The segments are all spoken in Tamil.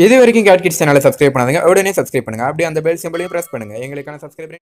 இது வரைக்கும் கேட் கிட்ஸ் சேனலை சப்ஸ்கிரைப் பண்ணாதீங்க, உடனே சப்ஸ்கிரைப் பண்ணுங்க. அப்படியே அந்த பெல் சிம்பலையும் பிரஸ் பண்ணுங்க. எங்களுக்கான சப்ஸ்கிரைப்.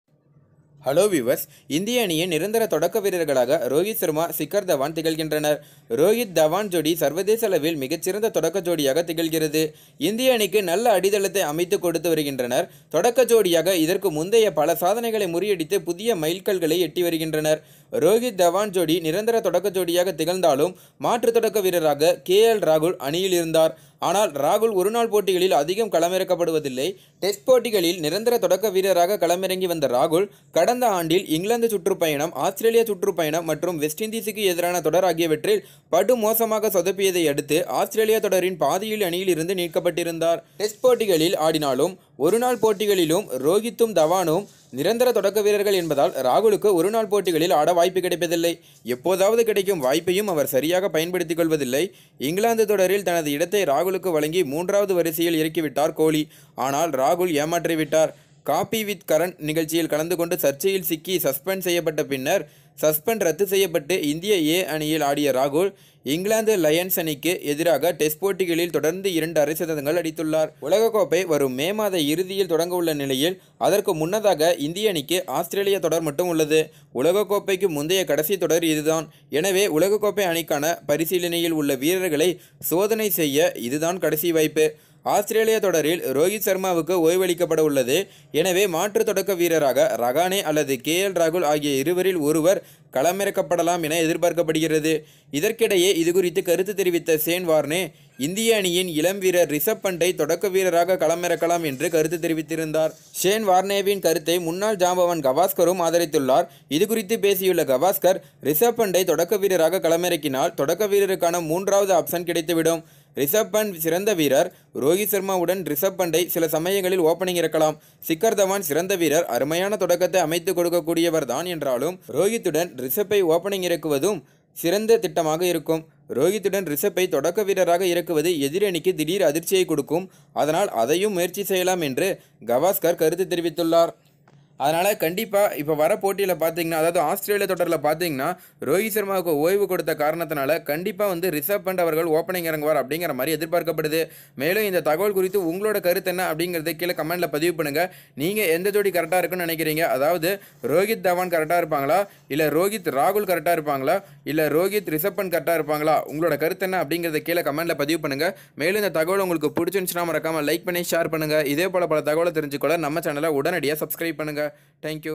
ஹலோ வியூவர்ஸ், இந்திய அணியின் நிரந்தர தொடக்க வீரர்களாக ரோஹித் சர்மா, சிக்கர் தவான் திகழ்கின்றனர். ரோஹித் தவான் ஜோடி சர்வதேச அளவில் மிகச்சிறந்த தொடக்க ஜோடியாக திகழ்கிறது. இந்திய அணிக்கு நல்ல அடித்தளத்தை அமைத்து கொடுத்து வருகின்றனர். தொடக்க ஜோடியாக இதற்கு முந்தைய பல சாதனைகளை முறியடித்து புதிய மைல்கல்களை எட்டி வருகின்றனர். ரோஹித் தவான் ஜோடி நிரந்தர தொடக்க ஜோடியாக திகழ்ந்தாலும் மாற்று தொடக்க வீரராக KL ராகுல் அணியில் இருந்தார். ஆனால் ராகுல் ஒருநாள் போட்டிகளில் அதிகம் களமிறக்கப்படுவதில்லை. டெஸ்ட் போட்டிகளில் நிரந்தர தொடக்க வீரராக களமிறங்கி வந்த ராகுல் கடந்த ஆண்டில் இங்கிலாந்து சுற்றுப்பயணம், ஆஸ்திரேலியா சுற்றுப்பயணம் மற்றும் வெஸ்ட் இண்டீஸுக்கு எதிரான தொடர் ஆகியவற்றில் படு மோசமாக சொதப்பியதை அடுத்து ஆஸ்திரேலியா தொடரின் பாதியில் அணியில் இருந்து நீக்கப்பட்டிருந்தார். டெஸ்ட் போட்டிகளில் ஆடினாலும் ஒருநாள் போட்டிகளிலும் ரோஹித்தும் தவானும் நிரந்தர தொடக்க வீரர்கள் என்பதால் ராகுலுக்கு ஒருநாள் போட்டிகளில் ஆட வாய்ப்பு கிடைப்பதில்லை. எப்போதாவது கிடைக்கும் வாய்ப்பையும் அவர் சரியாக பயன்படுத்திக் கொள்வதில்லை. இங்கிலாந்து தொடரில் தனது இடத்தை ராகுலுக்கு வழங்கி 3வது வரிசையில் இறக்கிவிட்டார் கோலி. ஆனால் ராகுல் ஏமாற்றிவிட்டார். காபி வித் கரண் நிகழ்ச்சியில் கலந்து கொண்டு சர்ச்சையில் சிக்கி சஸ்பெண்ட் செய்யப்பட்ட பின்னர் சஸ்பெண்ட் ரத்து செய்யப்பட்டு இந்திய A அணியில் ஆடிய ராகுல் இங்கிலாந்து லயன்ஸ் அணிக்கு எதிராக டெஸ்ட் போட்டிகளில் தொடர்ந்து 2 அரை சதங்கள் அடித்துள்ளார். உலகக்கோப்பை வரும் மே மாத இறுதியில் தொடங்க உள்ள நிலையில் அதற்கு முன்னதாக இந்திய அணிக்கு ஆஸ்திரேலியா தொடர் மட்டும் உள்ளது. உலகக்கோப்பைக்கு முந்தைய கடைசி தொடர் இதுதான். எனவே உலகக்கோப்பை அணிக்கான பரிசீலனையில் உள்ள வீரர்களை சோதனை செய்ய இதுதான் கடைசி வாய்ப்பு. ஆஸ்திரேலியா தொடரில் ரோஹித் சர்மாவுக்கு ஓய்வளிக்கப்பட உள்ளது. எனவே மாற்று தொடக்க வீரராக ரகானே அல்லது KL ராகுல் ஆகிய இருவரில் ஒருவர் களமிறக்கப்படலாம் என எதிர்பார்க்கப்படுகிறது. இதற்கிடையே இதுகுறித்து கருத்து தெரிவித்த ஷேன் வார்னே இந்திய அணியின் இளம் வீரர் ரிஷப் பண்டை தொடக்க வீரராக களமிறக்கலாம் என்று கருத்து தெரிவித்திருந்தார். ஷேன் வார்னேவின் கருத்தை முன்னாள் ஜாம்பவான் கவாஸ்கரும் ஆதரித்துள்ளார். இதுகுறித்து பேசியுள்ள கவாஸ்கர், ரிஷப் பண்டை தொடக்க வீரராக களமிறக்கினால் தொடக்க வீரருக்கான 3வது ஆப்ஷன் கிடைத்துவிடும். ரிஷப் பண்ட் சிறந்த வீரர். ரோஹித் சர்மாவுடன் ரிஷப் பண்டை சில சமயங்களில் ஓப்பனிங் இறக்கலாம். சிக்கர் தவான் சிறந்த வீரர், அருமையான தொடக்கத்தை அமைத்து கொடுக்கக்கூடியவர் தான் என்றாலும் ரோஹித்துடன் ரிஷப்பை ஓப்பனிங் இறக்குவதும் சிறந்த திட்டமாக இருக்கும். ரோஹித்துடன் ரிஷப்பை தொடக்க வீரராக இறக்குவது எதிரணிக்கு திடீர் அதிர்ச்சியை கொடுக்கும். அதனால் அதையும் முயற்சி செய்யலாம் என்று கவாஸ்கர் கருத்து தெரிவித்துள்ளார். அதனால் கண்டிப்பாக இப்போ வர போட்டியில் பார்த்தீங்கன்னா, அதாவது ஆஸ்திரேலியா தொடரில் பார்த்தீங்கன்னா ரோஹித் சர்மாவுக்கு ஓய்வு கொடுத்த காரணத்தினால கண்டிப்பாக ரிஷப் பண்ட் அவர்கள் ஓப்பனிங் இறங்குவார் அப்படிங்கிற மாதிரி எதிர்பார்க்கப்படுது. மேலும் இந்த தகவல் குறித்து உங்களோட கருத்து என்ன அப்படிங்கிறத கீழே கமெண்ட்டில் பதிவு பண்ணுங்கள். நீங்கள் எந்த ஜோடி கரெக்டாக இருக்குன்னு நினைக்கிறீங்க? அதாவது ரோஹித் தவான் கரெக்டாக இருப்பாங்களா, இல்லை ரோஹித் ராகுல் கரெக்டாக இருப்பாங்களா, இல்லை ரோஹித் ரிஷப் பண்ட் கரெக்டாக இருப்பாங்களா? உங்களோட கருத்து என்ன அப்படிங்கிறத கீழே கமெண்ட்டில் பதிவு பண்ணுங்கள். மேலும் இந்த தகவல் உங்களுக்கு பிடிச்சிருந்துச்சுன்னா மறக்காமல் லைக் பண்ணி ஷேர் பண்ணுங்கள். இதே போல் பல தகவலை தெரிஞ்சுக்கொள்ள நம்ம சேனலை உடனடியாக சப்ஸ்கிரைப் பண்ணுங்கள். Thank you.